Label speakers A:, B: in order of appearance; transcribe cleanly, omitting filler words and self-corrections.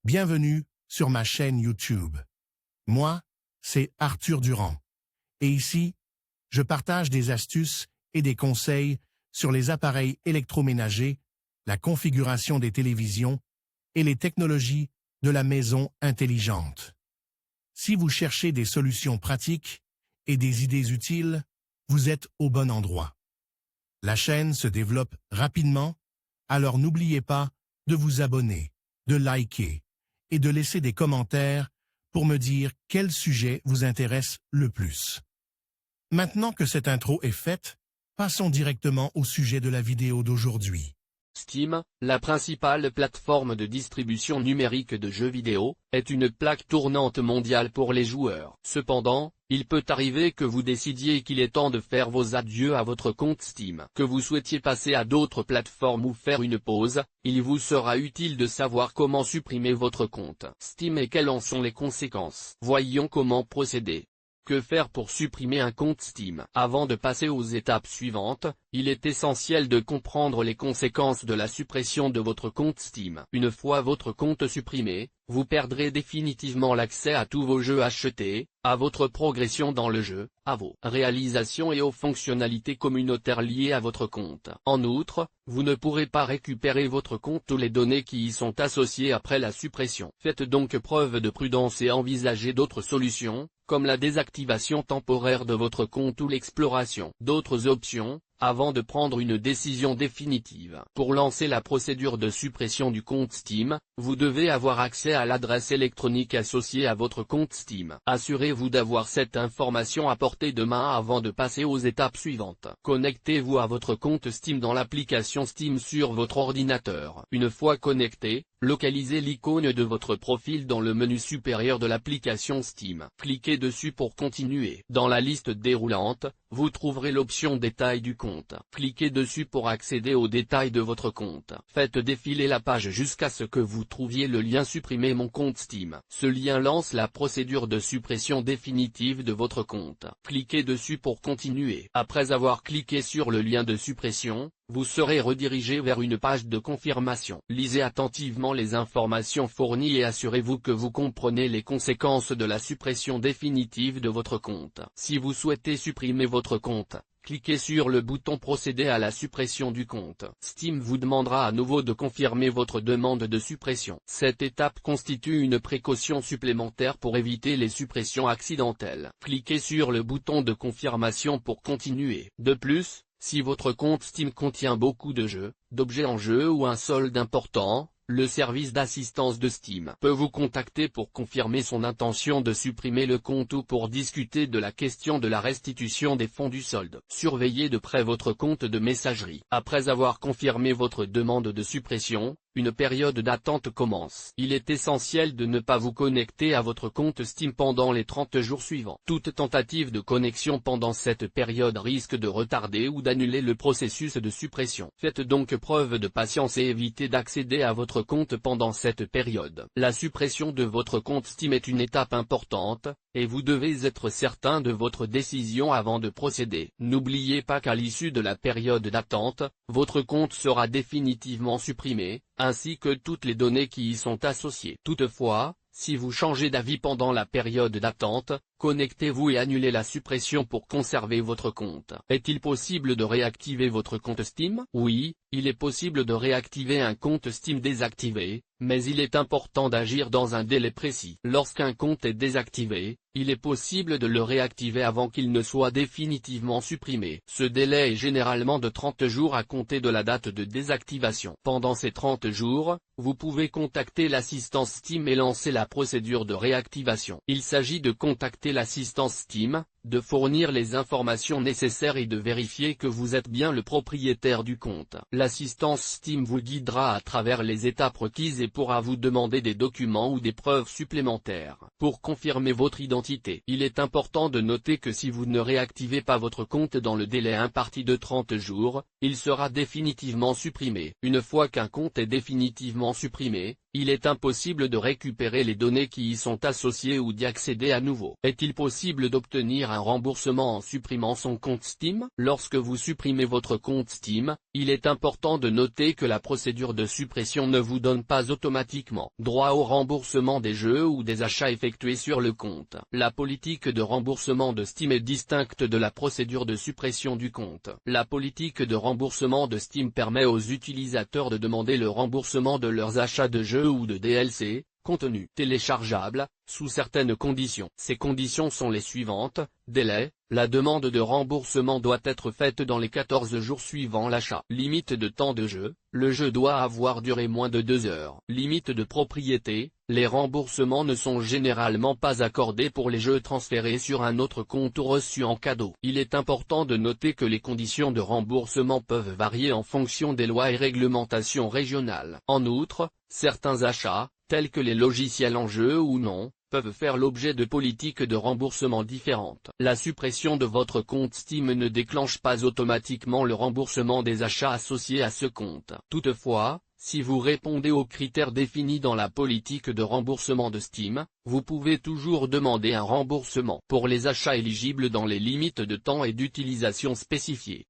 A: Bienvenue sur ma chaîne YouTube. Moi, c'est Arthur Durand. Et ici, je partage des astuces et des conseils sur les appareils électroménagers, la configuration des télévisions et les technologies de la maison intelligente. Si vous cherchez des solutions pratiques et des idées utiles, vous êtes au bon endroit. La chaîne se développe rapidement, alors n'oubliez pas de vous abonner, de liker et de laisser des commentaires pour me dire quel sujet vous intéresse le plus. Maintenant que cette intro est faite, passons directement au sujet de la vidéo d'aujourd'hui.
B: Steam, la principale plateforme de distribution numérique de jeux vidéo, est une plaque tournante mondiale pour les joueurs. Cependant, il peut arriver que vous décidiez qu'il est temps de faire vos adieux à votre compte Steam. Que vous souhaitiez passer à d'autres plateformes ou faire une pause, il vous sera utile de savoir comment supprimer votre compte Steam et quelles en sont les conséquences. Voyons comment procéder. Que faire pour supprimer un compte Steam? Avant de passer aux étapes suivantes, il est essentiel de comprendre les conséquences de la suppression de votre compte Steam. Une fois votre compte supprimé, vous perdrez définitivement l'accès à tous vos jeux achetés, à votre progression dans le jeu, à vos réalisations et aux fonctionnalités communautaires liées à votre compte. En outre, vous ne pourrez pas récupérer votre compte ou les données qui y sont associées après la suppression. Faites donc preuve de prudence et envisagez d'autres solutions, comme la désactivation temporaire de votre compte ou l'exploration d'autres options, avant de prendre une décision définitive. Pour lancer la procédure de suppression du compte Steam, vous devez avoir accès à l'adresse électronique associée à votre compte Steam. Assurez-vous d'avoir cette information à portée de main avant de passer aux étapes suivantes. Connectez-vous à votre compte Steam dans l'application Steam sur votre ordinateur. Une fois connecté, localisez l'icône de votre profil dans le menu supérieur de l'application Steam. Cliquez dessus pour continuer. Dans la liste déroulante, vous trouverez l'option Détails du compte. Cliquez dessus pour accéder aux détails de votre compte. Faites défiler la page jusqu'à ce que vous trouviez le lien Supprimer mon compte Steam. Ce lien lance la procédure de suppression définitive de votre compte. Cliquez dessus pour continuer. Après avoir cliqué sur le lien de suppression, vous serez redirigé vers une page de confirmation. Lisez attentivement les informations fournies et assurez-vous que vous comprenez les conséquences de la suppression définitive de votre compte. Si vous souhaitez supprimer votre compte, cliquez sur le bouton Procéder à la suppression du compte. Steam vous demandera à nouveau de confirmer votre demande de suppression. Cette étape constitue une précaution supplémentaire pour éviter les suppressions accidentelles. Cliquez sur le bouton de confirmation pour continuer. De plus, si votre compte Steam contient beaucoup de jeux, d'objets en jeu ou un solde important, le service d'assistance de Steam peut vous contacter pour confirmer son intention de supprimer le compte ou pour discuter de la question de la restitution des fonds du solde. Surveillez de près votre compte de messagerie. Après avoir confirmé votre demande de suppression, une période d'attente commence. Il est essentiel de ne pas vous connecter à votre compte Steam pendant les 30 jours suivants. Toute tentative de connexion pendant cette période risque de retarder ou d'annuler le processus de suppression. Faites donc preuve de patience et évitez d'accéder à votre compte pendant cette période. La suppression de votre compte Steam est une étape importante, et vous devez être certain de votre décision avant de procéder. N'oubliez pas qu'à l'issue de la période d'attente, votre compte sera définitivement supprimé, ainsi que toutes les données qui y sont associées. Toutefois, si vous changez d'avis pendant la période d'attente, connectez-vous et annulez la suppression pour conserver votre compte. Est-il possible de réactiver votre compte Steam? Oui, il est possible de réactiver un compte Steam désactivé, mais il est important d'agir dans un délai précis. Lorsqu'un compte est désactivé, il est possible de le réactiver avant qu'il ne soit définitivement supprimé. Ce délai est généralement de 30 jours à compter de la date de désactivation. Pendant ces 30 jours, vous pouvez contacter l'assistance Steam et lancer la procédure de réactivation. Il s'agit de contacter l'assistance Steam, de fournir les informations nécessaires et de vérifier que vous êtes bien le propriétaire du compte. L'assistance Steam vous guidera à travers les étapes requises et pourra vous demander des documents ou des preuves supplémentaires pour confirmer votre identité. Il est important de noter que si vous ne réactivez pas votre compte dans le délai imparti de 30 jours, il sera définitivement supprimé. Une fois qu'un compte est définitivement supprimé, il est impossible de récupérer les données qui y sont associées ou d'y accéder à nouveau. Est-il possible d'obtenir un remboursement en supprimant son compte Steam? Lorsque vous supprimez votre compte Steam, il est important de noter que la procédure de suppression ne vous donne pas automatiquement droit au remboursement des jeux ou des achats effectués sur le compte. La politique de remboursement de Steam est distincte de la procédure de suppression du compte. La politique de remboursement de Steam permet aux utilisateurs de demander le remboursement de leurs achats de jeux ou de DLC, contenu téléchargeable, sous certaines conditions. Ces conditions sont les suivantes. Délai. La demande de remboursement doit être faite dans les 14 jours suivant l'achat. Limite de temps de jeu. Le jeu doit avoir duré moins de 2 heures. Limite de propriété. Les remboursements ne sont généralement pas accordés pour les jeux transférés sur un autre compte ou reçus en cadeau. Il est important de noter que les conditions de remboursement peuvent varier en fonction des lois et réglementations régionales. En outre, certains achats, tels que les logiciels en jeu ou non, peuvent faire l'objet de politiques de remboursement différentes. La suppression de votre compte Steam ne déclenche pas automatiquement le remboursement des achats associés à ce compte. Toutefois, si vous répondez aux critères définis dans la politique de remboursement de Steam, vous pouvez toujours demander un remboursement pour les achats éligibles dans les limites de temps et d'utilisation spécifiées.